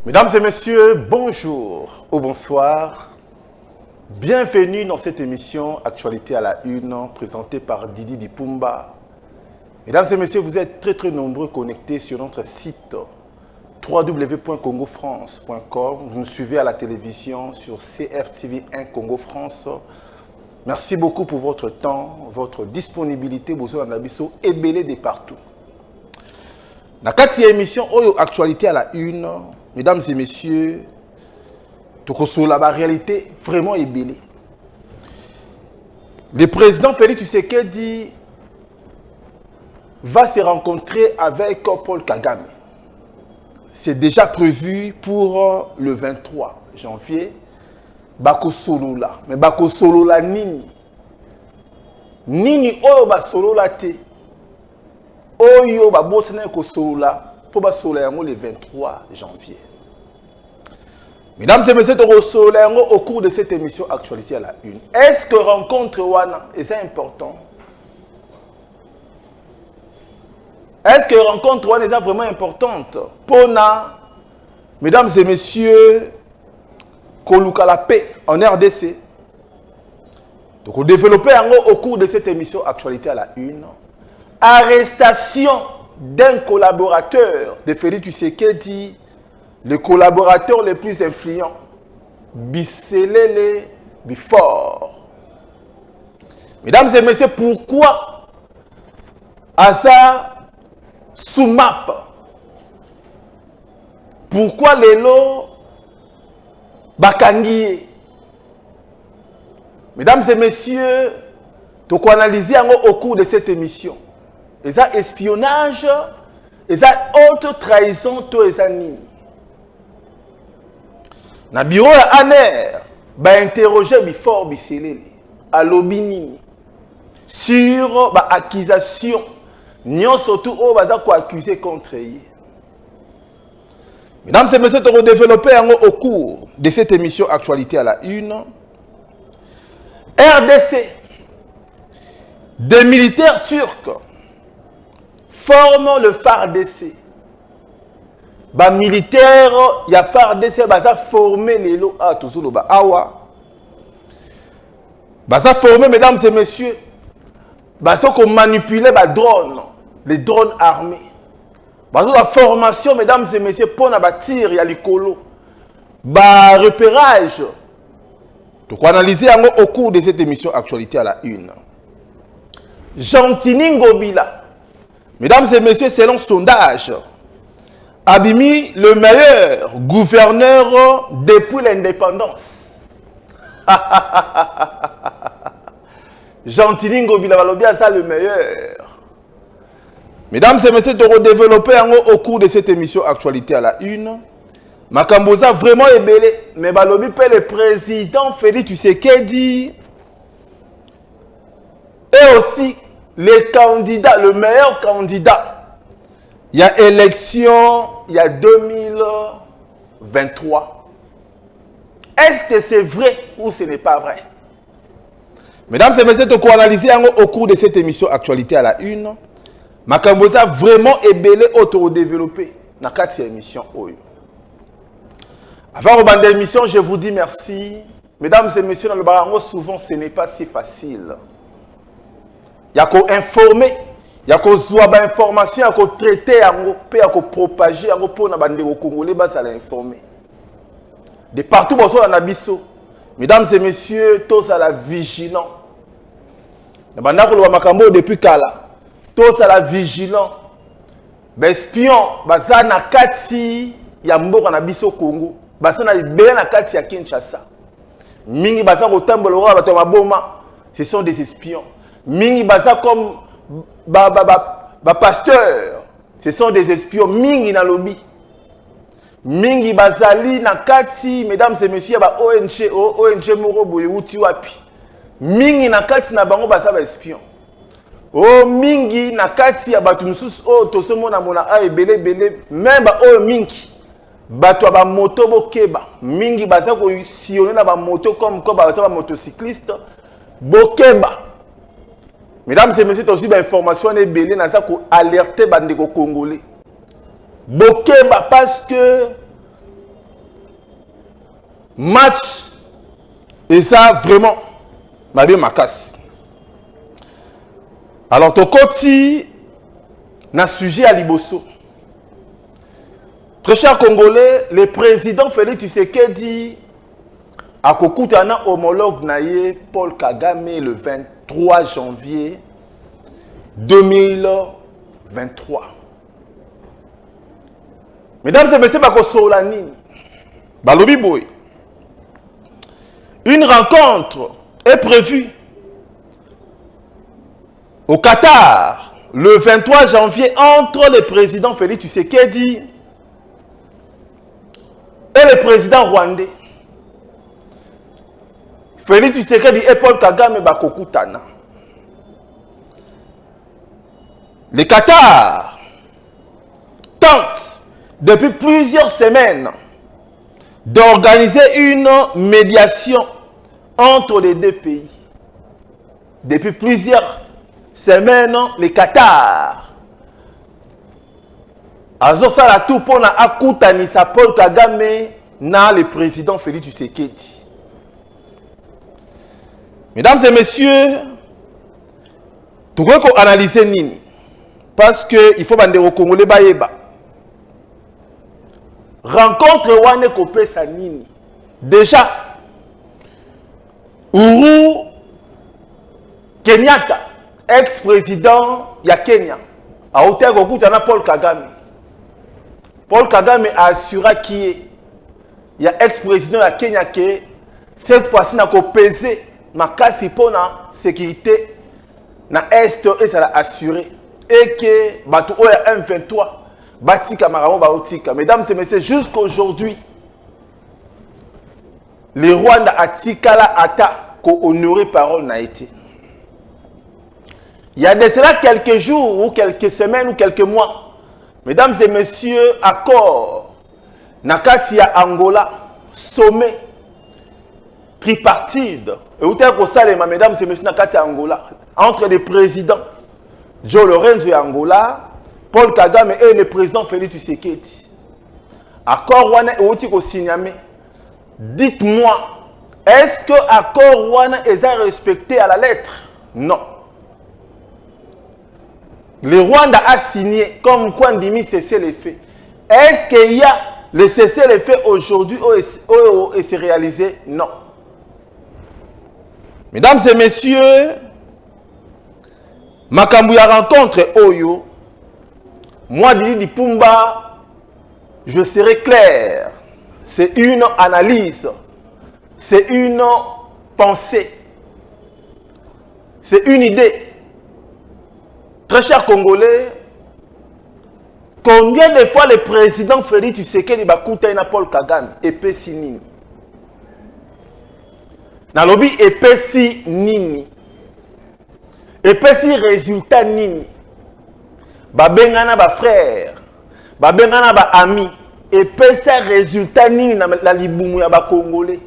Mesdames et messieurs, bonjour ou bonsoir. Bienvenue dans cette émission Actualité à la Une, présentée par Didi Dipumba. Mesdames et messieurs, vous êtes très nombreux connectés sur notre site www.congofrance.com. Vous nous suivez à la télévision sur CFTV1 Congo France. Merci beaucoup pour votre temps, votre disponibilité. Vous êtes ébélé de partout. Dans cette émission Actualité à la Une, mesdames et messieurs, la réalité vraiment ébélée. Le président Félix Tshisekedi va se rencontrer avec Paul Kagame. C'est déjà prévu pour le 23 janvier. Bako Solola. Mais Bako Solola nini? Nini oyo ba Solola te? Oyo ba botena ko Solola pour ba Solola le 23 janvier. Mesdames et messieurs, au cours de cette émission Actualité à la Une, est-ce que rencontre Wana est important? Est-ce que rencontre Wana est vraiment importante? Pona, mesdames et messieurs, Koluka la paix en RDC. Donc, on développe au cours de cette émission Actualité à la Une, arrestation d'un collaborateur de Félix Tshisekedi, le collaborateur le plus influent, Biselele Bifor. Mesdames et messieurs, pourquoi Asa Soumap? Pourquoi Lelo Bakangiye? Mesdames et messieurs, nous allons analyser au cours de cette émission. Et ça, espionnage, et ça, haute trahison, tout et ça, nini. Na bureau ya ANER, ba interroger Bifor Biselele, à Lobini, sur ba accusation, nyon surtout au baza ko accuser contre lui. Mesdames et messieurs, nous allons développer au cours de cette émission Actualité à la Une. RDC, des militaires turcs forment le FARDC. Ba militaire ya FARDC baza formé lelo a toujours ba awa baza formé, mesdames et messieurs, baza ko manipuler ba drone, les drones armés, baza la formation, mesdames et messieurs, pour na ba tir ya likolo, ba repérage. Donc analyser au cours de cette émission Actualité à la Une. Gentini Ngobila, mesdames et messieurs, selon sondage, Abimi, le meilleur gouverneur depuis l'indépendance. Gentini Ngobila Balobia, ça le meilleur. Mesdames et messieurs, de redévelopper au cours de cette émission Actualité à la Une. Makamboza vraiment ébélé. Mais Balobi le président Félix Tshisekedi et aussi les candidats, le meilleur candidat. Il y a élection, il y a 2023. Est-ce que c'est vrai ou ce n'est pas vrai? Mesdames et messieurs, nous allons analyser au cours de cette émission Actualité à la Une. Makamboza vraiment ébélé, auto-développé dans cette émission. Avant de reprendre l'émission, je vous dis merci. Mesdames et messieurs, dans le barango, souvent ce n'est pas si facile. Il y a qu'à informer. Il y a qu'à avoir des informations, il y a qu'à traiter, il y a qu'à propager, il y a qu'à les Congolais, il y informer. De partout, il y a Nabiso. Mesdames et messieurs, tous à la vigilant. Il y a depuis Kala. Tous à la vigilant. Les espions, ils na kati, il y a Nabiso Congo. Ils na bien na kati ya Kinshasa. Mingi baza ko tambola ba to maboma, ce sont des espions. Mingi baza comme pasteur, ce sont des espions. Mingi na lobby. Mingi bazali na kati, mesdames et messieurs, ba ONG moro boye uti wapi. Mingi na kati na bango baza ba espion. Oh mingi na kati ya batu mususu o tosomona mona a ebele bele, même ba o mingi. Bato ba moto bokeba. Mingi baza ko sillonner na ba moto comme ba motocycliste bokeba. Mesdames et messieurs, aussi d'informations et belé na ça ko alerter bandeko congolais. Bokeba parce que match et ça vraiment ma bien ma casse. Alors tokoti na sujet à Liboso. Très cher Congolais, le président Félix Tshisekedi a kokutana homologue naye Paul Kagame le 23 janvier 2023. Mesdames et messieurs, une rencontre est prévue au Qatar le 23 janvier entre le président Félix Tshisekedi et le président rwandais. Félix Tshisekedi et Paul Kagame bakokutana. Le Qatar tente depuis plusieurs semaines d'organiser une médiation entre les deux pays. Depuis plusieurs semaines, le Qatar a tout pour akutanisa Paul Kagame na le président Félix Tshisekedi. Mesdames et messieurs, tout le monde analyser nini parce que il faut bande au Congolais baeba. Rencontre wane kopé sa nini. Déjà Uhuru Kenyatta, ex-président ya Kenya, a hauteur kokutana Paul Kagame. Paul Kagame a assuré qu'il y a ex-président ya Kenya que cette fois-ci n'a qu'au peser ma casse pour la sécurité na est et ça l'a assuré et que batou oya M23 batika maramo baotika. Mesdames et messieurs, jusqu'aujourd'hui le Rwanda a tikala ata ko honorer parole n'a été. Il y a de cela quelques jours ou quelques semaines ou quelques mois, mesdames et messieurs, accord nakati ya Angola, sommet tripartite, et où est-ce que mesdames et messieurs, nakati ya Angola, entre les présidents Joe Lorenzo et Angola, Paul Kagame et le président Félix Tshisekedi. Accord wana est ko signamé. Dites-moi, est-ce que l'accord wana est respecté à la lettre? Non. Le Rwanda a signé comme quoi Ndimi cessé les faits. Est-ce qu'il y a le cessé les faits aujourd'hui et c'est réalisé? Non. Mesdames et messieurs, makambu ya rencontre Oyo, moi Didi Pumba, je serai clair. C'est une analyse, c'est une pensée, c'est une idée. Très chers Congolais, combien de fois le président Félix Tshisekedi bakuta na Paul Kagame epesi nini? Na lobi epesi nini? Epesi résultat nini? Babengana ba frère, babengana ba ami, epesi résultat nini na libumu ya ba Congolais?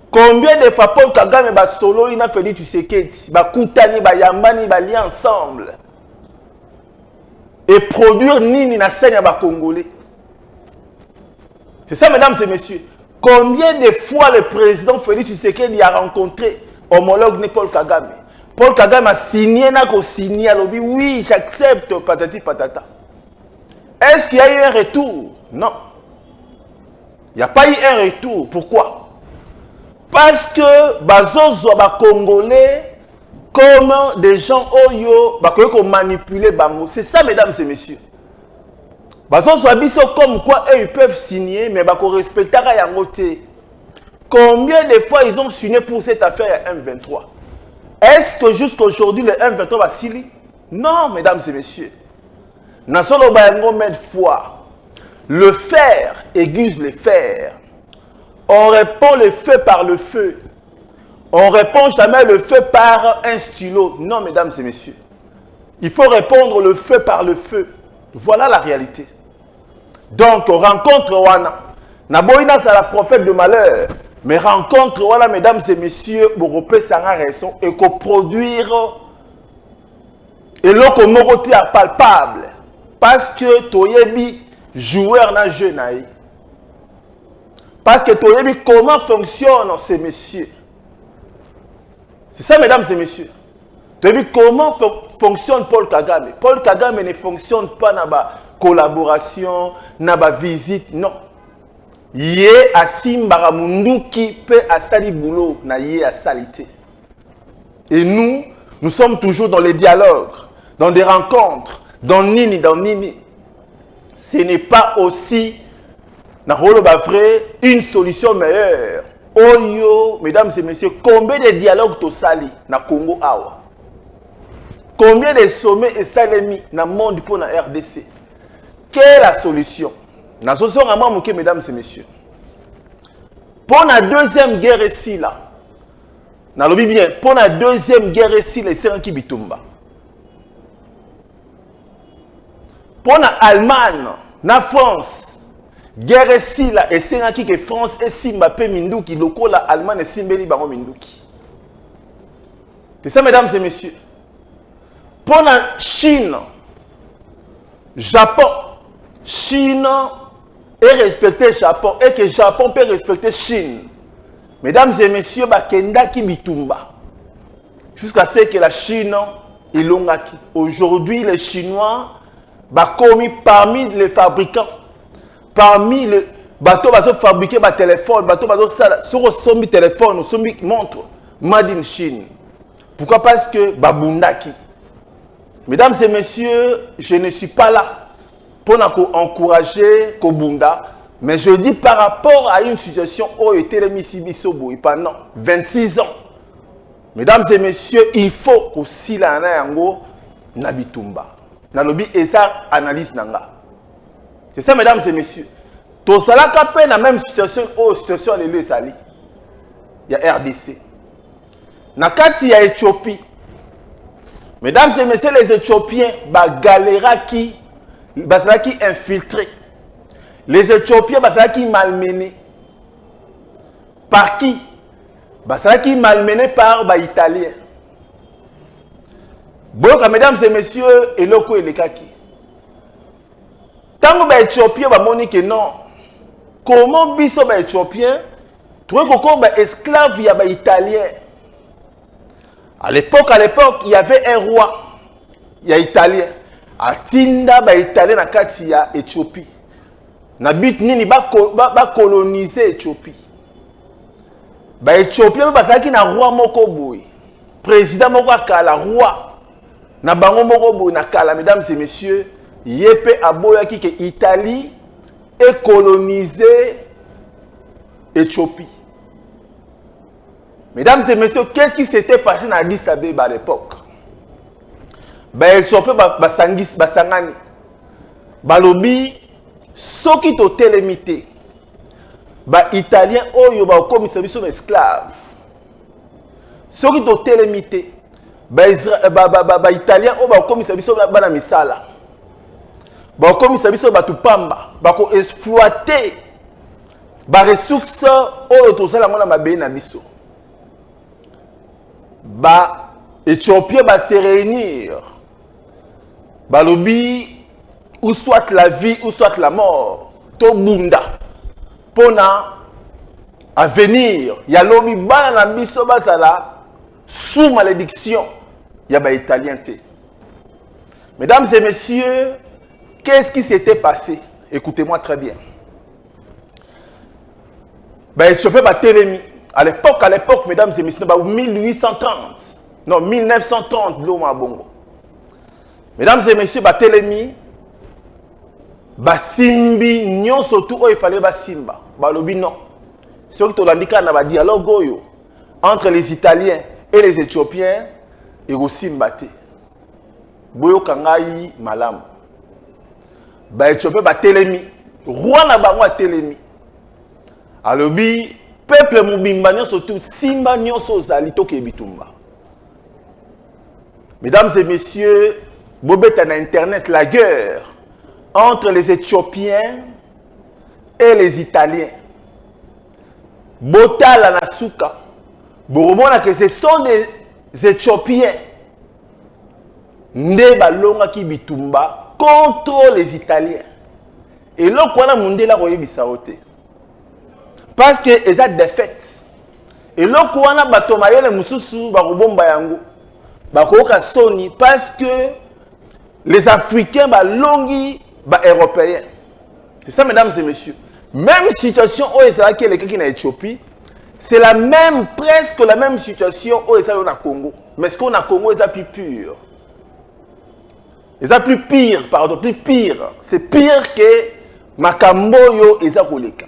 Combien de fois Paul Kagame ba solo ina Félix Tshisekedi ba kutani ba yambani ba lier ensemble et produire nini na scène ya ba Congolais? C'est ça, mesdames et messieurs. Combien de fois le président Félix Tshisekedi a rencontré homologue de Paul Kagame? Paul Kagame a signé, n'a qu'au signé, lobby, oui, j'accepte, patati patata. Est-ce qu'il y a eu un retour? Non. Il n'y a pas eu un retour. Pourquoi? Parce que bazozo ba Congolais comme des gens oyo ba ko manipuler bango. C'est ça, mesdames et messieurs. Bazozo abiso comme quoi eux ils peuvent signer mais ba ko respecter yango te. Combien de fois ils ont signé pour cette affaire à M23? Est-ce que jusqu'aujourd'hui le M23 va signer? Non, mesdames et messieurs. Nasolo ba yango mille fois. Le fer aiguise le fer. On répond le feu par le feu. On répond jamais le feu par un stylo. Non, mesdames et messieurs. Il faut répondre le feu par le feu. Voilà la réalité. Donc, rencontre Wana. Naboïna, c'est la prophète de malheur. Mais rencontre Wana, mesdames et messieurs, Boropé Sanga raison et qu'on produire et l'autre moroté palpable. Parce que Toyebi, joueur na jeu naï. Parce que tu sais comment fonctionnent ces messieurs. C'est ça, mesdames et messieurs. Tu sais comment fonctionne Paul Kagame. Paul Kagame ne fonctionne pas dans la collaboration, dans la visite, non. Yé a Simba Mundu qui peut à sali boulot, na yé a salité. Et nous sommes toujours dans les dialogues, dans des rencontres, dans Nini. Ce n'est pas aussi, vrai, une solution meilleure. Oyo, mesdames et messieurs, combien de dialogues tu sali na Congo Awa? Combien de sommets et salemi dans le monde pour la RDC? Quelle est la solution? Nous sommes mesdames et messieurs. Pour la deuxième guerre ici, là, bien, pour la deuxième guerre ici, les Séranki Bitumba. Pour l'Allemagne, la France, guerre ici, là, et Séranki que France et Simba pe Minduki, loko la Allemagne et Simbeli Baron Minduki. C'est ça, mesdames et messieurs. Pour la Chine, Japon, Chine est respecté Japon et que Japon peut respecter Chine. Mesdames et messieurs, Bakenda ki Bitumba. Jusqu'à ce que la Chine est longaki. Aujourd'hui, les Chinois commis parmi les fabricants, parmi les bateaux qui fabriquent des téléphones, bateaux qui ont des téléphones, des montres, made in Chine. Pourquoi? Parce que Babundaki. Mesdames et messieurs, je ne suis pas là pour encourager Kobunda, mais je dis par rapport à une situation où il était remis pendant 26 ans. Mesdames et messieurs, il faut aussi la yango na bitumba. Na lobi et ça analyse nanga. C'est ça, mesdames et messieurs. Tout ça là capé la même situation où situation les sali. Il y a RDC. Na kati ya Éthiopie. Mesdames et messieurs, les Éthiopiens, qui infiltrés. Les Éthiopiens, qui malmenés. Par qui? Qui malmenés par les Italiens. Bon, mesdames et messieurs, et loko et les kaki. Tant que les Éthiopiens, que non. Comment biso les Éthiopiens, trouver que esclaves, il y a les Italiens. À l'époque, il y avait un roi, il y a italien. A Tinda, ba italien na kati ya Éthiopie. Na but nini ba coloniser Éthiopie. Ba Éthiopie ba saki na roi moko boy. Président moko kala roi. Na bango moko boy na kala, mesdames et messieurs, yepe aboya ki ke Italie est colonisé Éthiopie. Mesdames et messieurs, qu'est-ce qui s'était passé dans Addis Abeba à l'époque? Éthiopie, Basangani, Balobi, ceux qui ont télémité, Italiens, Oyo, comme ils sont esclaves. Ceux qui ont télémité, Italiens, comme ils sont misala. Comme ils sont Batupamba, exploiter les ressources, Oyo, tout ça, la biso. Éthiopien va se réunir. Balobi, ou soit la vie, ou soit la mort. To bunda. Pona à venir. Ya lobi bana na biso basala sous malédiction. Ya ba italien te. Mesdames et messieurs, qu'est-ce qui s'était passé? Écoutez-moi très bien. Éthiopien va télémi. À l'époque, mesdames et messieurs, 1830, non, 1930, l'homme bongo. Mesdames et messieurs, Batelemi, Basimbi, nyon surtout, il fallait Basimba. Balobi non. Ce qui est indiqué dans le dialogue entre les Italiens et les Éthiopiens, et aussi Mbate. Boyo Kangayi Malam. Éthiopien, Batelemi, roi Nabango Telemi. Alobi, peuple Mubimba, surtout Simba, Nyonso Zalito Kebitumba. Mesdames et messieurs, Bobet en internet, la guerre entre les Éthiopiens et les Italiens. Botala Nasuka. Boromona que ce sont des Éthiopiens. Ndeba Longa Kibitumba contre les Italiens. Et là, on a mondé la roye bisaote. Parce que ils ont défaite. Et là, quand on a batomayé les moussousou, barobomba yango, bakoka soni, parce que les Africains, longi, européens. C'est ça, mesdames et messieurs. Même situation où ils ont les gens qui sont en Éthiopie, c'est la même, presque la même situation où ils sont au Congo. Mais ce qu'on a au Congo, ils sont plus purs. Ils sont plus pire, pardon, plus pire. C'est pire que Makamboyo et Zakoleka.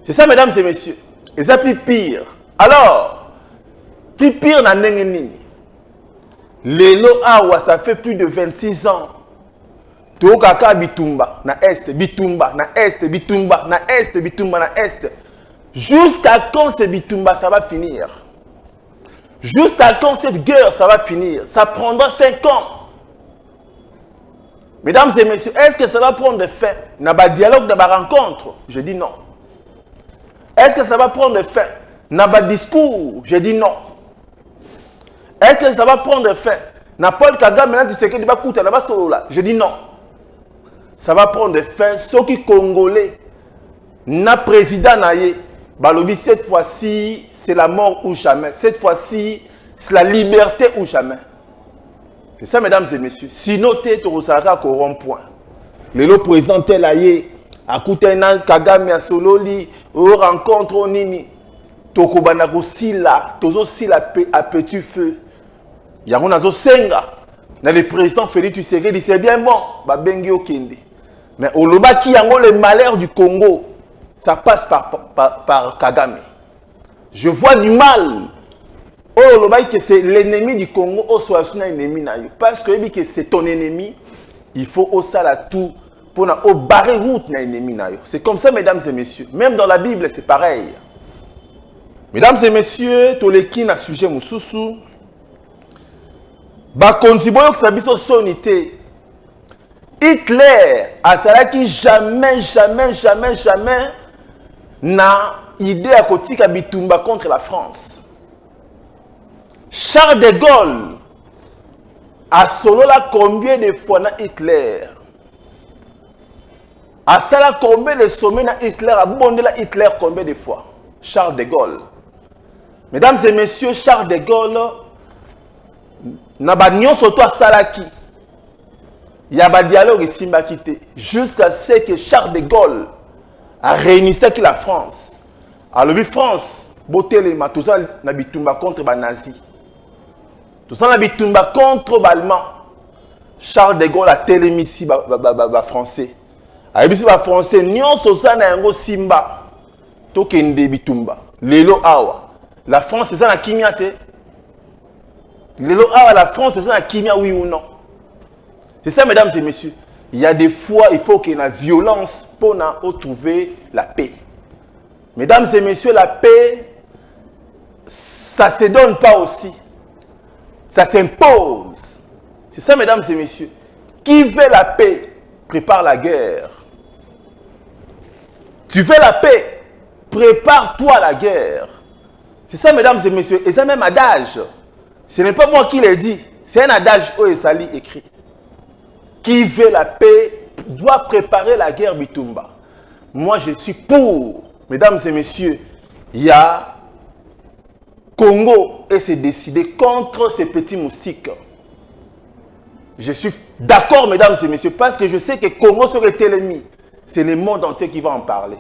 C'est ça, mesdames et messieurs. Ils sont plus pire. Alors, plus pire dans Nengenini. Lelo Awa, ça fait plus de 26 ans. Tokaka Bitumba, na Est, Bitumba, na Est, Bitumba, na Est, Bitumba, na Est. Jusqu'à quand ce Bitumba, ça va finir? Jusqu'à quand cette guerre, ça va finir? Ça prendra 5 ans. Mesdames et messieurs, est-ce que ça va prendre fin? N'a pas dialogue, n'a pas rencontre? Je dis non. Est-ce que ça va prendre fin? N'a pas discours? Je dis non. Est-ce que ça va prendre fin? N'a Paul Kagame, maintenant tu sais que tu vas coûter là-bas solo là? Je dis non. Ça va prendre fin. Ceux qui Congolais, n'a président naïe, balobi cette fois-ci, c'est la mort ou jamais. Cette fois-ci, c'est la liberté ou jamais. C'est ça, mesdames et messieurs. Sinon, tu es au rond-point. Le président tel aïe, à Koutena, Kagame, à Sololi, au rencontre, Nini, Tokobanako Sila, Tozo Sila à petit feu. Yaronazo Senga, dans le président Félix Tshisekedi, c'est bien bon, Babengi Okende. Mais au Loba qui a le malheur du Congo, ça passe par Kagame. Je vois du mal. Oh, le bail que c'est l'ennemi du Congo, oh, soit un ennemi naïo. Parce que c'est ton ennemi, il faut au la tout pour barrer route na ennemi naïo. C'est comme ça, mesdames et messieurs. Même dans la Bible, c'est pareil. Mesdames et messieurs, tous les qui n'a sujet moussousou, bakonziboyo que ça biso sonité. Hitler a ça qui jamais n'a idée à côté de Bitumba contre la France. Charles de Gaulle a solo là combien de fois na Hitler? A ça là combien de sommets na Hitler? A bondé la Hitler combien de fois? Charles de Gaulle. Mesdames et messieurs, Charles de Gaulle n'a pas nion surtout à Salaki. Il y a un dialogue ici m'a quitté jusqu'à ce que Charles de Gaulle a réuni la France. Alors la France, beauté les tout ça n'a bitumba contre les nazis. Tout ça n'a bitumba contre les Allemands. Charles de Gaulle a télémis ici français. A ici français nion ça na yango simba. Tokende bitumba. Lelo awa. La France c'est ça na kimia te. Lelo awa la France c'est ça na kimia oui ou non. C'est ça, mesdames et messieurs. Il y a des fois, il faut qu'il y ait la violence pour trouver la paix. Mesdames et messieurs, la paix, ça ne se donne pas aussi. Ça s'impose. C'est ça, mesdames et messieurs. Qui veut la paix, prépare la guerre. Tu veux la paix, prépare-toi à la guerre. C'est ça, mesdames et messieurs. Et c'est même adage. Ce n'est pas moi qui l'ai dit. C'est un adage où Esali écrit. Qui veut la paix doit préparer la guerre Bitumba. Moi, je suis pour. Mesdames et messieurs, il y a Congo et s'est décidé contre ces petits moustiques. Je suis d'accord, mesdames et messieurs, parce que je sais que Congo serait l'ennemi. C'est le monde entier qui va en parler.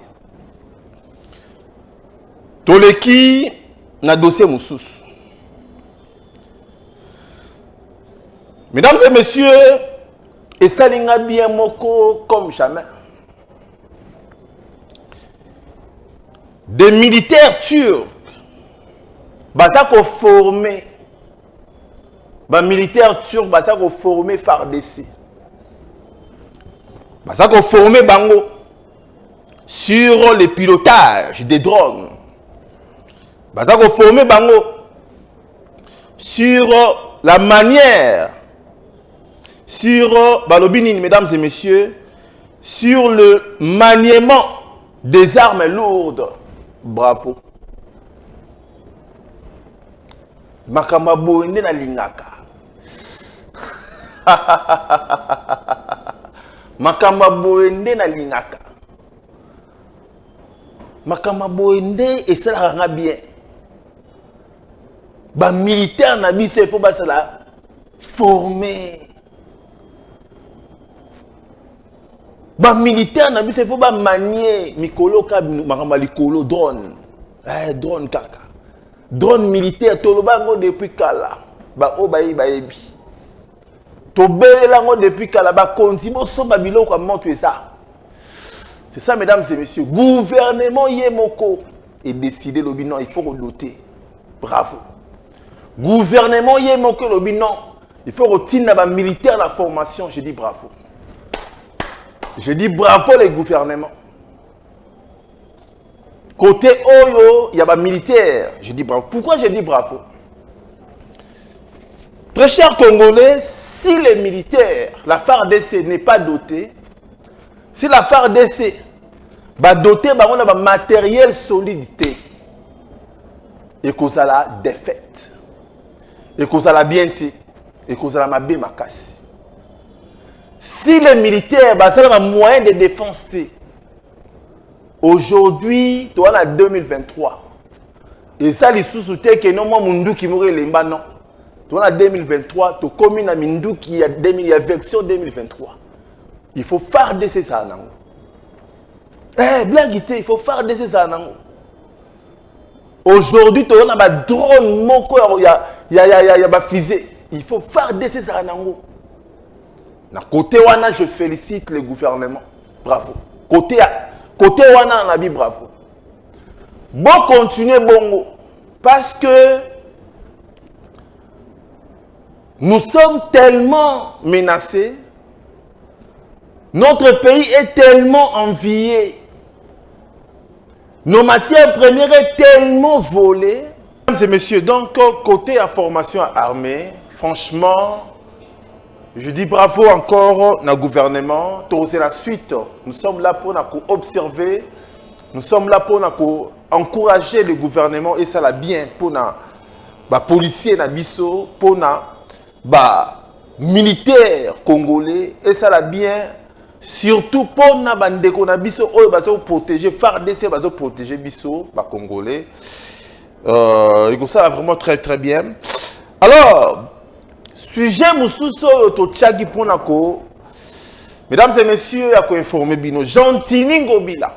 Toleki na dossier Moussous. Mesdames et messieurs, et ça n'a bien moko comme jamais. Des militaires turcs, basako formé, militaires turcs basako formé FARDC, basako formé bango sur le pilotage des drones, basako formé bango sur la manière. Sur Balobini, mesdames et messieurs, sur le maniement des armes lourdes. Bravo. Makamabo ende na lingaka. Makamabo ende na lingaka. makama boende et ça la rend bien. Ba militaire na biso il faut ba ça la former. Ba militaire na biso il faut ba manier mikolo ka makama likolo drone. Drone kaka. Drone militaire toloba ngo depuis kala. Ba o ba yebi. To belela ngo depuis kala ba konti bo so ba biloko ka montre ça. C'est ça mesdames et messieurs, gouvernement yemoko et décidé lobi non, il faut redoter. Bravo. Gouvernement yemoko lobi non, il faut retirer ba militaire la formation, je dis bravo. Je dis bravo les gouvernements. Côté Oyo, il y a des militaires. Je dis bravo. Pourquoi je dis bravo? Très chers Congolais, si les militaires, la FARDC n'est pas dotée, si la FARDC va doter un matériel solidité, et que ça la défaite, et que ça la bienté, et que ça la mabé ma casse. Si les militaires, ça a un moyen de défense. Aujourd'hui, tu es en 2023. Et ça, les sous-soutés que non, moi, Mundu qui mourait les mbans, non. Tu es en 2023, tu commune à Mindu qui a version 2023. Il faut faire de ces ça. Blague, il faut faire de ces ça. Aujourd'hui, tu as un drone, il y a fusée. Il faut faire de ces ça. Na côté wana, je félicite le gouvernement. Bravo. Côté wana, on a dit bravo. Bon, continuez bongo. Parce que nous sommes tellement menacés. Notre pays est tellement envié. Nos matières premières sont tellement volées. Mesdames et messieurs, donc côté information armée, franchement, je dis bravo encore au gouvernement. C'est la suite. Nous sommes là pour observer. Nous sommes là pour encourager le gouvernement et ça l'a bien pour les policiers pour les militaires congolais et ça l'a bien surtout pour les protéger FARDC protéger les congolais. Et ça va vraiment très très bien. Alors, sujet Moussousso Tochagi Ponako, mesdames et messieurs, à informer Bino, Jean-Tini Ngobila.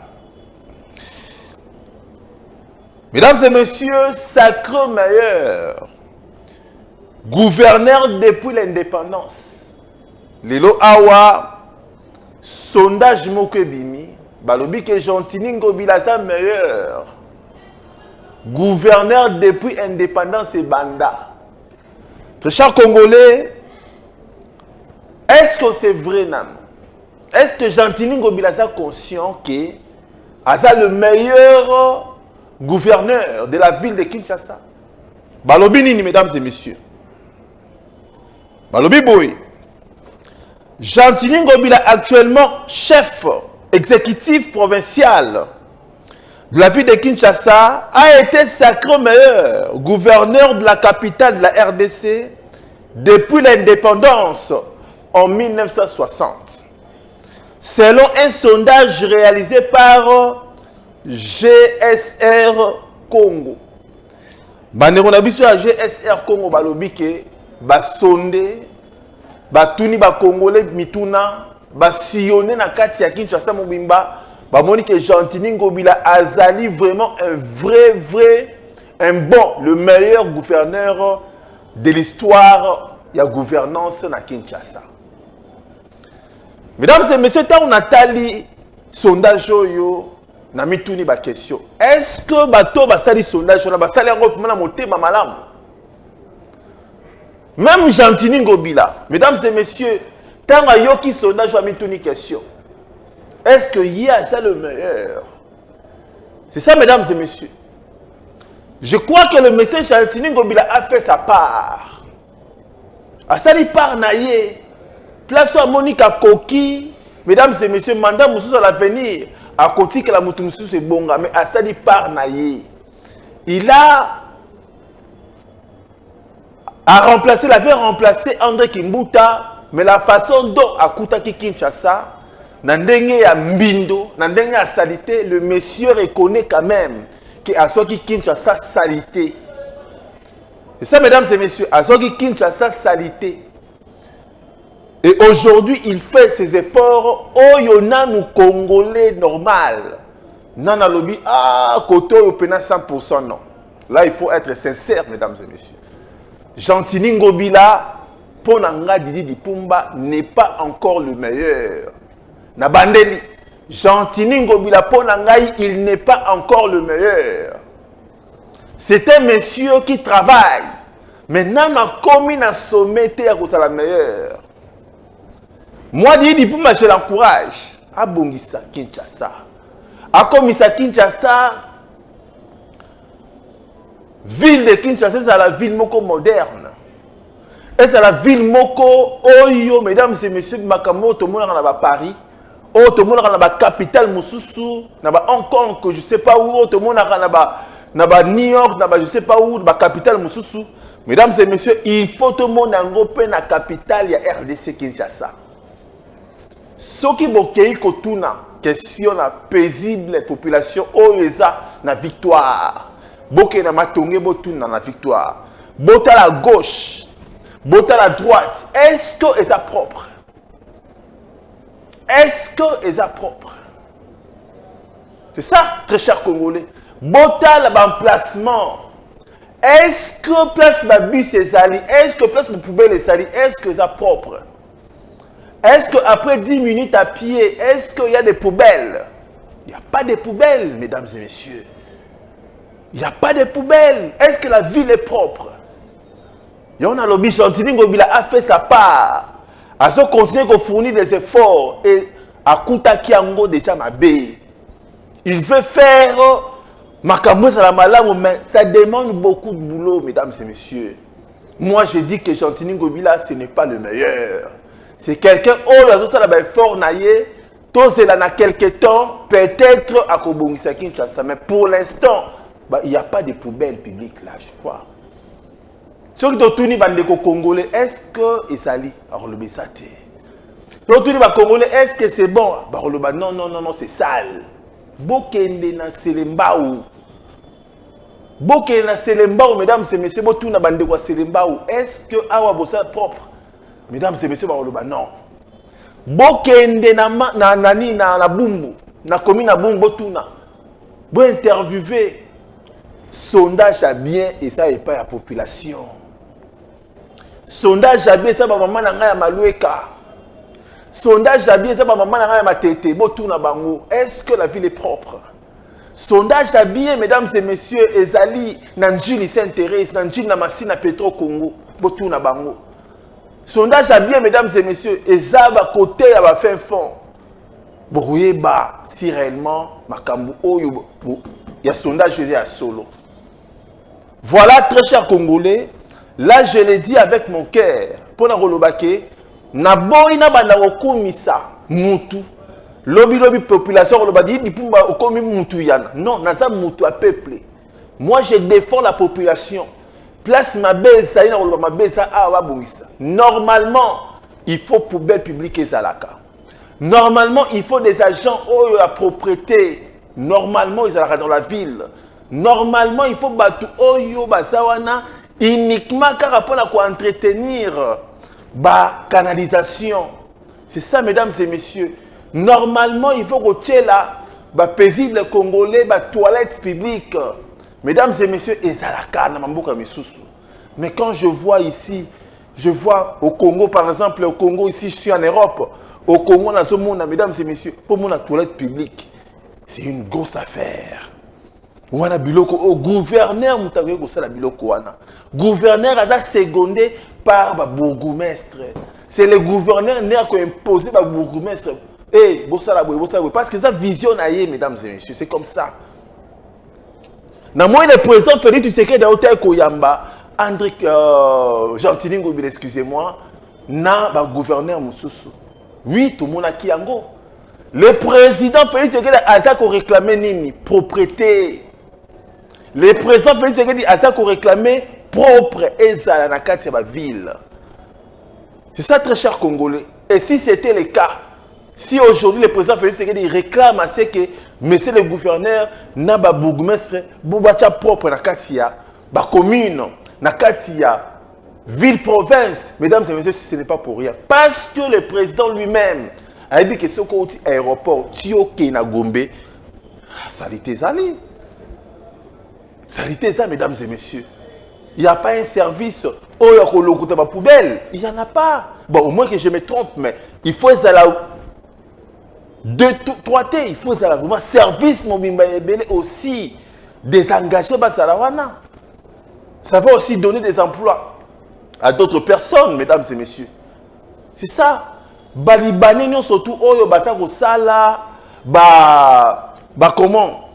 Mesdames et messieurs, sacré meilleur, gouverneur depuis l'indépendance. Lelo Awa, sondage Mokebimi, balobi que Jean-Tini Ngobila sa meilleur, gouverneur depuis l'indépendance et Banda. Très chers Congolais, est-ce que c'est vrai, Nam? Est-ce que Jean-Tini Ngobila est conscient que c'est le meilleur gouverneur de la ville de Kinshasa? Balobi nini, mesdames et messieurs? Balobi boy. Jean-Tini Ngobila actuellement chef exécutif provincial de la ville de Kinshasa a été sacré meilleur gouverneur de la capitale de la RDC depuis l'indépendance en 1960. Selon un sondage réalisé par GSR Congo. Bandeko na biso ya GSR Congo balobi ke ba sonde ba tuni ba congolais mituna ba sillonner na kati ya Kinshasa mobimba. Monique Jean-Tini Ngobila azali vraiment un bon, le meilleur gouverneur de l'histoire de la gouvernance na Kinshasa. Mesdames et messieurs, tant on a tali sondage yo na mituni ba question. Est-ce que bato basali sondage na basali yango na motema malamu? Même Jean-Tini Ngobila, mesdames et messieurs, tant a yoki sondage na mituni question. Est-ce qu'il y a ça le meilleur? C'est ça, mesdames et messieurs. Je crois que le monsieur Jean-Tini Ngobila a fait sa part. A sali par naïe. Place à Monica Koki. Mesdames et messieurs, mandat Moussous à l'avenir. À côté que la Moutou Moussous c'est bon, mais a sali par naïe. Il a avait remplacé André Kimbuta, mais la façon dont Akuta Kinshasa, Nandenge ya mbindo, nandenge ya salité, le monsieur reconnaît quand même que Azoki Kinshasa salité. C'est ça, mesdames et messieurs, Azoki Kinshasa salité. Et aujourd'hui, il fait ses efforts. Oh, yona nous Congolais normal. Nana lobby, ah, koto yopena 100%, non. Là, il faut être sincère, mesdames et messieurs. Gentini Ngobila, Ponanga Didi Dipumba n'est pas encore le meilleur. Nabandeli, Gentini Ngobila Ponangai, il n'est pas encore le meilleur. C'est un monsieur qui travaille. Maintenant, on a commis un sommet à la meilleure. Moi, Didi Dipumba, je l'encourage. À Bongisa Kinshasa. À Komisa Kinshasa, ville de Kinshasa, c'est la ville moko moderne. Et c'est la ville moko, oyo, mesdames et messieurs, Makamo, tout le monde dans Paris, oh, tout le monde dans la capitale Moussousou, dans Hong Kong, que je ne sais pas où, tout le monde dans New York, dans je ne sais pas où, dans la capitale Moussousou. Mesdames et messieurs, il faut tout le monde dans la capitale, il y a RDC Kinshasa. Ce qui est kotuna, question la paisible population, oyoza na victoire. Boke na matonge botuna na victoire. Bota la gauche, bota la droite. Est-ce que est propre? Est-ce que est propre? C'est ça, très cher Congolais. Bota l'emplacement. Est-ce que place ma bus est sali? Est-ce que place ma poubelle est sali? Est-ce que c'est propre? Est-ce qu'après 10 minutes à pied, est-ce qu'il y a des poubelles? Il n'y a pas de poubelles, mesdames et messieurs. Il n'y a pas de poubelles. Est-ce que la ville est propre? Et on a l'objet, Gentini Ngobila a fait sa part. À ce continuer à fournir des efforts. Et à Kouta Kiango déjà ma baie. Il veut faire Makambo Salamala, mais ça demande beaucoup de boulot, mesdames et messieurs. Moi, je dis que Gentini Ngobila, ce n'est pas le meilleur. C'est quelqu'un, oh, la chose là fort naïe, tout cela dans quelques temps, peut-être à Kobongisa Kinshasa, mais pour l'instant, bah, il n'y a pas de poubelle publique là, je crois. Ceux qui ont tourné les Congolais, est-ce que ça lit? Alors le Bessate. Ceux qui ont tourné les Congolais, est-ce que c'est bon? Non, non, non, non, c'est sale. Bokende na Selembao. Bokende na Selembao, mesdames et messieurs, Botouna Bandekwa Selembao. Est-ce que Awa Bossa propre? Mesdames et messieurs, non. Bokende na nani na bumbu, na commune na bumbu botuna. Bo interviewer sondage à bien et ça est pas la population. Sondage à bien ça ba maman na ya malueka. Sondage à bien ça ba maman na ya matete botuna bango. Est-ce que la ville est propre? Sondage à bien, mesdames et messieurs, ezali na njili Sainte-Thérèse, na njili na Masina Petro Congo botuna bango. Sondage à bien, mesdames et messieurs, et ça va côté à la fin fond. Bouyeba, si réellement, Makambu, il y a sondage à solo. Voilà, très chers Congolais, là je l'ai dit avec mon cœur. Pour la relobake, na boina banako misa, mutu. Lobi population relobadi, di pumba okomi mutu yana. Non, naza mutu à peuple. Moi je défends la population. Place ma besa, ma besa awa bongisa. Normalement, il faut poubelle publique et zalaka. Normalement, il faut des agents oh la propriété. Normalement, ils sont dans la ville. Normalement, il faut batu oyo basawana uniquement car pour entretenir ba canalisation. C'est ça, mesdames et messieurs. Normalement, il faut que là ba paisible congolais ba toilette publique. Mesdames et messieurs, mais quand je vois ici, je vois au Congo, par exemple, au Congo, ici, je suis en Europe, au Congo, dans ce monde, mesdames et messieurs, pour mon toilette publique, c'est une grosse affaire. Wana biloko, au gouverneur, gouverneur a secondé par le bourgmestre. C'est le gouverneur qui a imposé par le bourgmestre. Eh, parce que ça vision aïe, mesdames et messieurs, c'est comme ça. Na moi le président Félix Tshisekedi d'Hôtel Koyamba, André Gentini Ngobila, excusez-moi, na ba gouverneur Moussousou. Oui, tout le monde a qui yango. Le président Félix Tshisekedi a réclamé nini propriété. Le président Félix Tshisekedi a réclamé propre et ça na kati ya ville. C'est ça très cher Congolais. Et si c'était le cas, Si aujourd'hui le président Félix Tshisekedi réclame à ce que monsieur le gouverneur n'a pas bourgmestre bobacha propre na katia ba commune na katia ville province, mesdames et messieurs, ce n'est pas pour rien parce que le président lui-même a dit que ce côté aéroport Tioke na Gombe salité zali. Salité ça, mesdames et messieurs. Il n'y a pas un service où il y a ma poubelle. Il n'y en a pas. Bon, au moins que je me trompe, mais il faut deux, trois T. Il faut vraiment service aussi désengager Basalawana. Ça va aussi donner des emplois à d'autres personnes, mesdames et messieurs. C'est ça. Balibane nous surtout oyo basa ko sala comment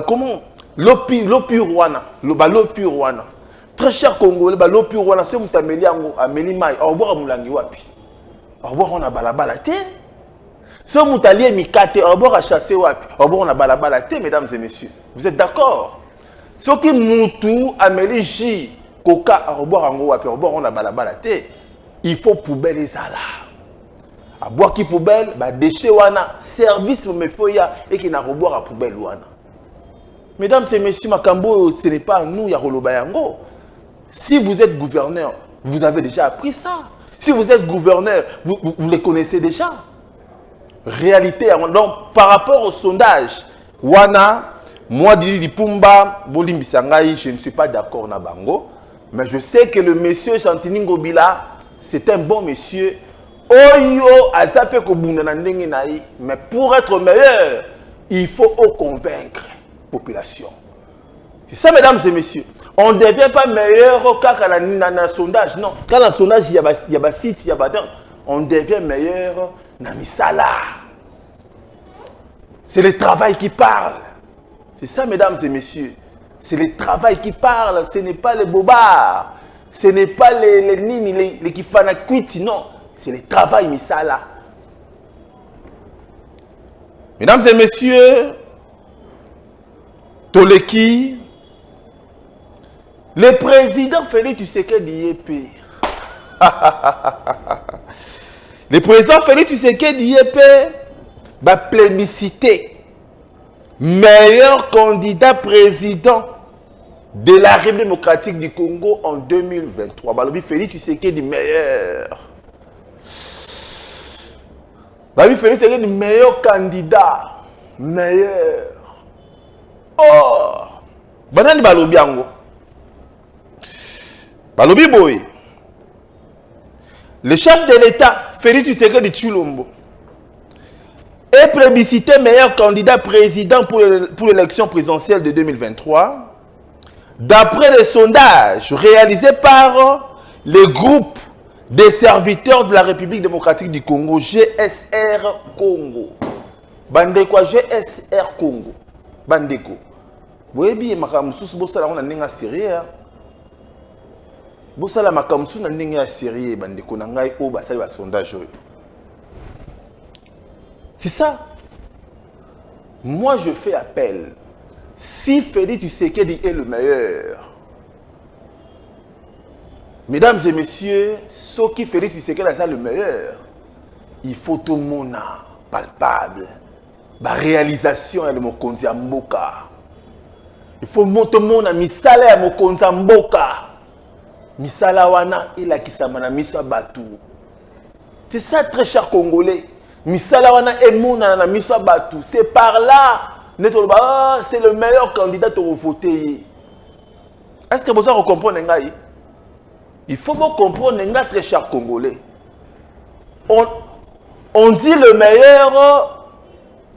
comment l'opi Rwanda l'opi Rwanda très cher Congolais l'opi Rwanda c'est mutameli yango ameli mai oboka mulangi wapi oboka on a balabala te c'est mutalié mikate oboka chasser wapi oboka on a balabala te mesdames et messieurs vous êtes d'accord ce qui mutu ameli ji koka oboka ngo wapi oboka on a balabala te il faut poubelle ezala à boire qui poubelle ba déchet wana service me foya et qui n'a reboire à poubelle wana. Mesdames et messieurs, Makambo, ce n'est pas nous, Yaroloba Yango. Si vous êtes gouverneur, vous avez déjà appris ça. Si vous êtes gouverneur, vous les connaissez déjà. Réalité, donc par rapport au sondage, Wana, moi, Didi Lipumba, Bolim Bisangaï, je ne suis pas d'accord na bango. Mais je sais que le monsieur Chantini Ngobila, c'est un bon monsieur. Oyo, Azape Kobuna Ndenge Naï. Mais pour être meilleur, il faut convaincre population. C'est ça, mesdames et messieurs. On ne devient pas meilleur quand dans un sondage. Non. Quand dans un sondage, il y a un site, il y a un... On devient meilleur dans Misala. C'est le travail qui parle. C'est ça, mesdames et messieurs. C'est le travail qui parle. Ce n'est pas les bobards. Ce n'est pas les nini, les kifanakuiti. Non. C'est le travail Misala. Mesdames et messieurs, Toleki, le président Félix Tshisekedi y est pire. Le président Félix Tshisekedi y est pire. Va plébisciter meilleur candidat président de la République démocratique du Congo en 2023. Balobi Félix Tshisekedi meilleur. Balobi Félix Tshisekedi meilleur candidat. Meilleur. Oh, banani balobi yango. Balobi boy. Le chef de l'État, Félix Tshisekedi Tshilombo, est plébiscité meilleur candidat président pour l'élection présidentielle de 2023. D'après les sondages réalisés par le groupe des serviteurs de la République démocratique du Congo, GSR Congo. Bandeko GSR Congo. Bandeko. Vous voyez bien, Makamusu, Bossala, on a un sérieux. Bossala, Makamusu, on a un sérieux. Bandeko, on a un sondage. C'est ça. Moi, je fais appel. Si Félix Tshisekedi est le meilleur, mesdames et messieurs, ce qui Félix Tshisekedi est le meilleur, il faut tout le monde palpable. La réalisation est de mon compte à Mboka. Il faut tout le monde misala à mon compte à Mboka. Misala wana il a qui s'amana misa batu. C'est ça très cher Congolais. Misala wana et mon na misa batu. C'est par là c'est le meilleur candidat pour voter. Est-ce que vous comprenez ngai? Il faut vous comprendre ngai très cher Congolais. On dit le meilleur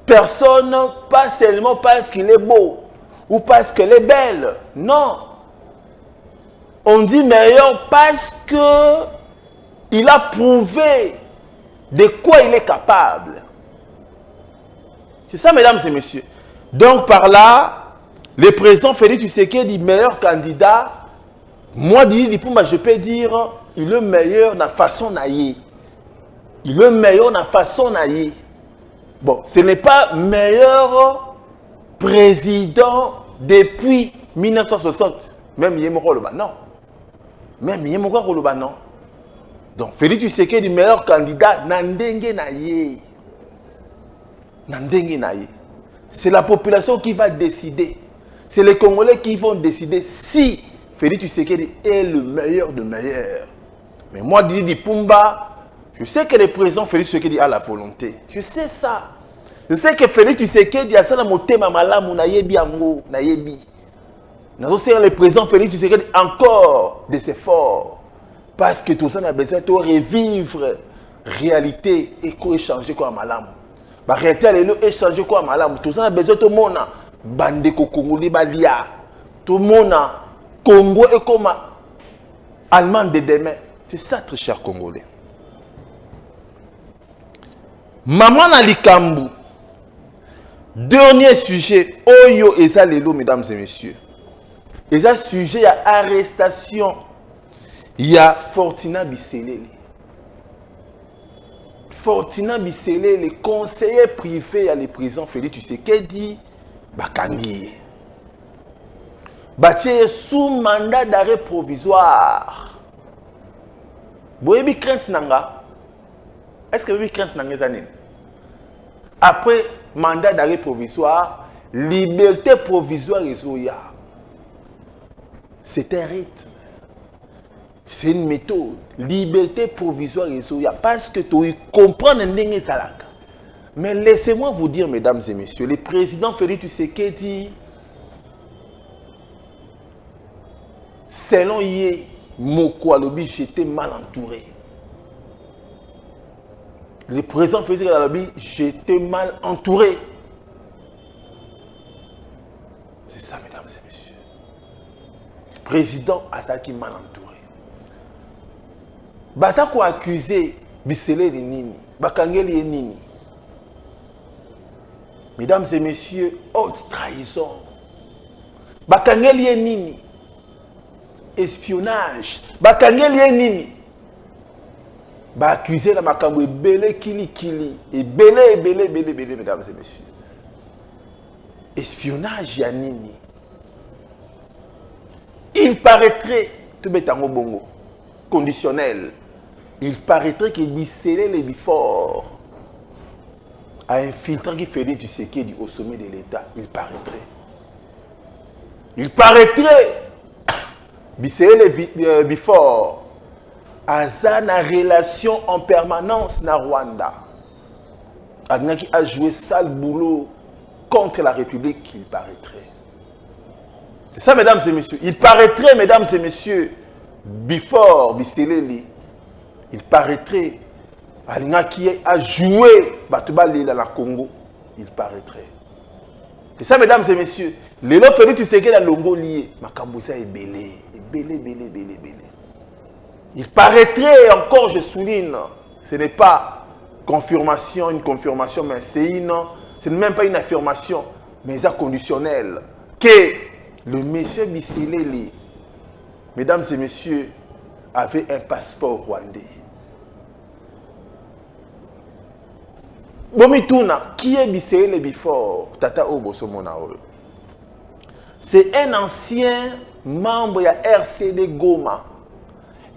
personne, pas seulement parce qu'il est beau ou parce qu'elle est belle. Non. On dit meilleur parce que il a prouvé de quoi il est capable. C'est ça, mesdames et messieurs. Donc, par là, le président Félix Tshisekedi dit meilleur candidat. Moi, je peux dire, il est meilleur dans la façon naïe. Il est meilleur dans la façon naïe. Bon, ce n'est pas meilleur président depuis 1960. Même Yemoko Loba, non. Même Yemoko Loba, non. Donc Félix Tshisekedi est le meilleur candidat. Nandenge na ye. Nandenge na ye. C'est la population qui va décider. C'est les Congolais qui vont décider si Félix Tshisekedi est le meilleur de meilleurs. Mais moi, Didi Pumba, je sais que le président Félix Tshisekedi a la volonté. Je sais ça. Je sais que Félix Tshisekedi a ça dans mon thème à Malamu, nayebi ango, nayebi. Le président Félix Tshisekedi encore des efforts. Parce que tout ça a besoin de revivre la réalité et quoi échanger quoi à Malamu. La réalité est échanger quoi à Malamu. Tout ça a besoin de tout le monde. Bande Congolais balia. Tout le monde. Congo est comme Allemand de demain. C'est ça, très cher Congolais. Maman Nalikambu. Dernier sujet. Oyo eza lelo, mesdames et messieurs. Eza sujet à arrestation. Il y a Fortina Bisselele. Fortina Bisselele, le conseiller privé à la prison Félix Tshisekedi, Bakangi. Batie sous mandat d'arrêt provisoire. Boyebi crainte nanga. Est-ce que boyebi crainte nanga zanen? Après mandat d'arrêt provisoire, liberté provisoire et zoya. C'est un rythme. C'est une méthode. Liberté provisoire et zoya. Parce que tu comprends n'endengue salaka. Mais laissez-moi vous dire, mesdames et messieurs, le président Félix Tshisekedi, selon Yé Mokwalobi, j'étais mal entouré. Le président Félix Tshisekedi, j'étais mal entouré. C'est ça, mesdames et messieurs. Le président Asaki mal entouré. Baza ko accusé Bisselele nini, Bakangeli nini. Mesdames et messieurs, haute trahison. Bakangeli nini. Espionnage. Bakangeli nini. Ba accusé la makambo belé kili et belé, mesdames et messieurs. Espionnage ya nini. Il paraîtrait tout betango bongo conditionnel. Il paraîtrait que Bisselele les Bifor a infiltré qui Félix Tshisekedi au sommet de l'État. Il paraîtrait. Il paraîtrait Bisselele les Bifor a une relation en permanence na Rwanda. Qui a joué sale boulot contre la République, il paraîtrait. C'est ça, mesdames et messieurs. Il paraîtrait, mesdames et messieurs, Bifor, Bisselele, il paraîtrait, qui a joué Batubali dans la Congo, il paraîtrait. C'est ça, mesdames et messieurs. Les lots Félix Tshisekedi dans Longo lié, Makambouza est belé. Il paraîtrait encore, je souligne, ce n'est pas confirmation, une confirmation, mais ce n'est même pas une affirmation, mais c'est conditionnel, que le monsieur Bisselele, mesdames et messieurs, avait un passeport rwandais. Bomituna, qui est Bisselele Bifor, Tata Obosomona? C'est un ancien membre de RCD Goma.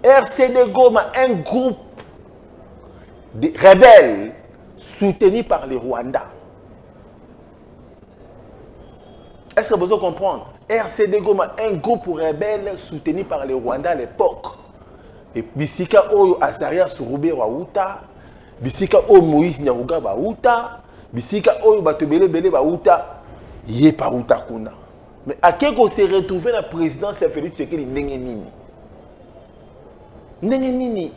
RCD Goma, un groupe de rebelles soutenu par les Rwandais. Est-ce que vous comprenez? RCD Goma, un groupe rebelle soutenu par les Rwandais à l'époque. Et Bisika Oyo Azaria Surube Wauta, Bisika Oyo Moïse Nyaruga Wauta, Bisika Oyo Batebele Bele Wauta, Yepa Wauta Kuna. Mais à qui qu'on s'est retrouvé la présidence de Félix Tshisekedi Ndengenini? Ndengenini.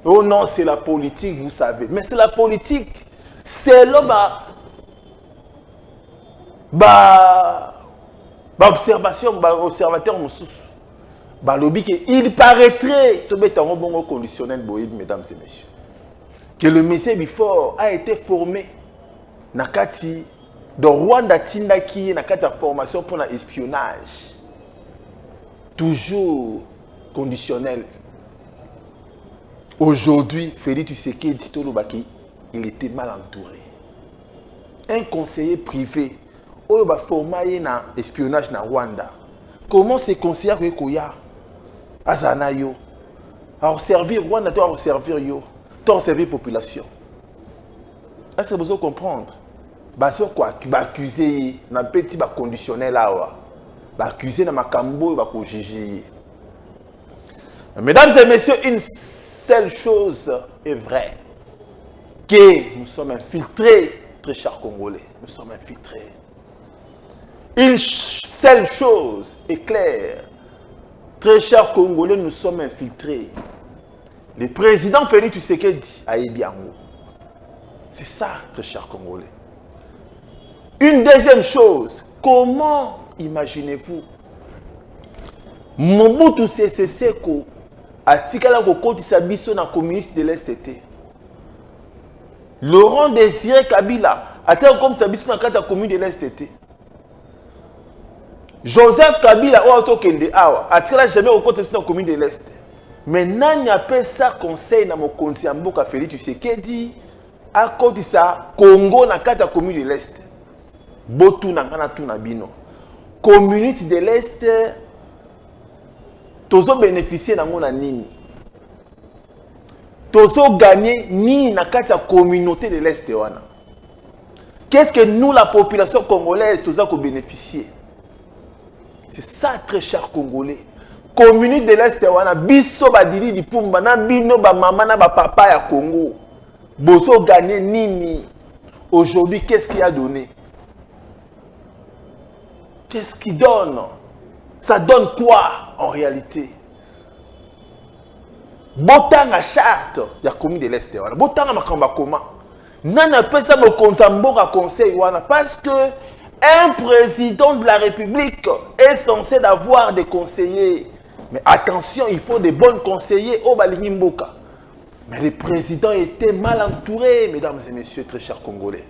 Oh non, c'est la politique, vous savez. Mais c'est la politique. C'est là, observation, observateur il paraîtrait, tout est en bon conditionnel, mesdames et messieurs, que le monsieur Bifor a été formé Nakati de Rwanda Tindaki Nakata formation pour l'espionnage. Toujours conditionnel. Aujourd'hui, Félix Tshisekedi Tolobaki, il était mal entouré. Un conseiller privé, il a formé dans l'espionnage na Rwanda. Comment ces conseillers Koya Azanayo à servir Rwanda, à servir yo, à servir population. Est-ce que vous comprendre? Baso quoi qui va accuser na petit ba conditionnel là va accuser na makambo va ko juger. Mesdames et messieurs, une seule chose est vraie, que nous sommes infiltrés, très chers Congolais, nous sommes infiltrés. Une seule chose est claire, très chers Congolais, nous sommes infiltrés. Le président Félix Tshisekedi a Ebiango. C'est ça, très chers Congolais. Une deuxième chose, comment imaginez-vous Mobutu Sese Seko a tikala ko kotisa biso na communiste de l'Est était. Laurent Désiré Kabila a tel comme sa biso na kata commune de l'Est était. Joseph Kabila o atokende awa a tikala jamais ko kotisa na commune de l'Est. Mais nani appelle ça conseil na mokonzi ya mboka Félix Tshisekedi a kotisa Congo na kata commune de l'Est. Botu na ngana tu na bino. Communauté de l'Est tozo bénéficier na ngona nini. Tozo gagner ni na kata communauté de l'Est wana. Qu'est-ce que nous la population congolaise tozo ko bénéficier? C'est ça très cher Congolais. Communauté de l'Est wana biso badili di pumba na bino ba mama na ba papa ya Congo. Bozo gagner nini? Aujourd'hui qu'est-ce qu'il a donné? Qu'est-ce qui donne? Ça donne quoi en réalité? Botanga charte, il y a commune de l'Est. Botanga makamba koma. Nana pesa mo konzamboka conseil wana parce que un président de la République est censé d'avoir des conseillers. Mais attention, il faut des bons conseillers au Balingi Mboka. Mais le président était mal entouré, mesdames et messieurs, très chers Congolais.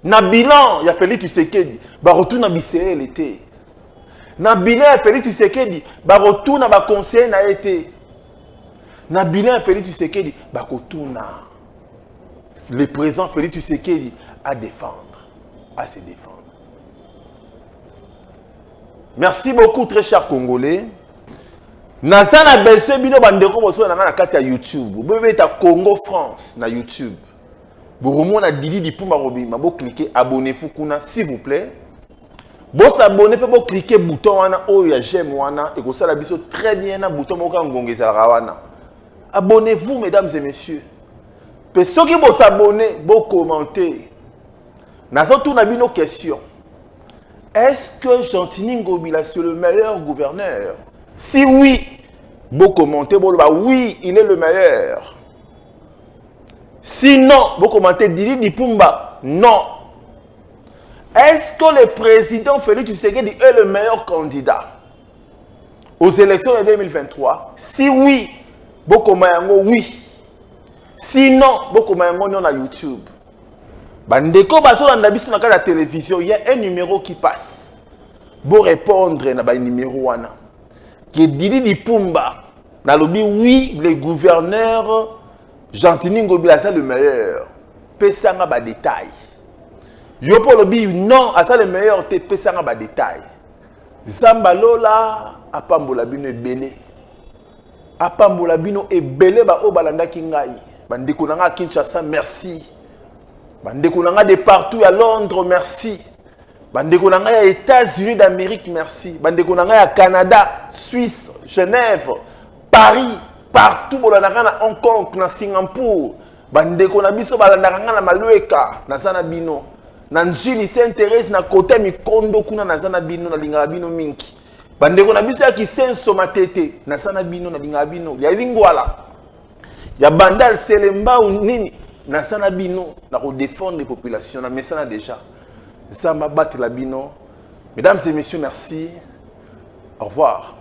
Na bilan, il y a Félix Tshisekedi, ba retour na BCE l'été. Na bilan, il y a Félix Tshisekedi, ba retour na ba conseiller na été. Na bilan, Félix Tshisekedi, ba retour na le président Félix Tshisekedi à défendre, à se défendre. Merci beaucoup très chers Congolais. Nazana besoin bino bandeko boso na kati ya YouTube. Vous pouvez ta Congo France na YouTube. Vous avez Didi di Pumba Robima, vous cliquez abonnez-vous s'il vous plaît. Vous abonnez, vous cliquez bouton wana oya j'aime wana et vous ça la biso très bien na bouton moka ngongeza wana. Abonnez-vous mesdames et messieurs. Pe ceux qui vous abonnez, vous commentez. Nazo tout na bino question. Est-ce que Jean-Tini Ngobila c'est le meilleur gouverneur? Si oui, vous commentez, vous oui, il est le meilleur. Sinon, vous commentez Didi di Pumba, non. Est-ce que le président Félix Tshisekedi est le meilleur candidat aux élections de 2023? Si oui, vous commentez oui. Sinon, vous commentez non à YouTube. Bandeko baso na biso na la télévision, il y a un numéro qui passe. Vous répondre na ba numéro wana. Que Didi di Pumba na lobi oui, le gouverneur Jean-Tini Ngobila c'est le meilleur. Pesanga ba détail. Yo pour lobi non, ça le meilleur te pesanga ba détail. Zamba lola apambola bino ebele. Apambola bino ebele ba o balanda ki ngai. Bandeko nanga Kinshasa merci. Bandeko nanga de partout à Londres merci. Bandeko nanga ya États-Unis d'Amérique merci. Bandeko nanga ya Canada, Suisse, Genève, Paris, partout bolandaka na Hong Kong, na Singapour. Bandeko na biso balandaka na Malueka, na zana bino. Na Njili Saint-Thérèse na côté Mikondo kuna na zana bino na lingala bino mingi. Bandeko na biso ya Kisenso Matete, na zana bino na lingala bino. Ya Lingwala. Ya Bandal Selemba ou nini na zana bino na ko défendre les populations na mesana déjà. Ça m'a battu la bino. Mesdames et messieurs, merci. Au revoir.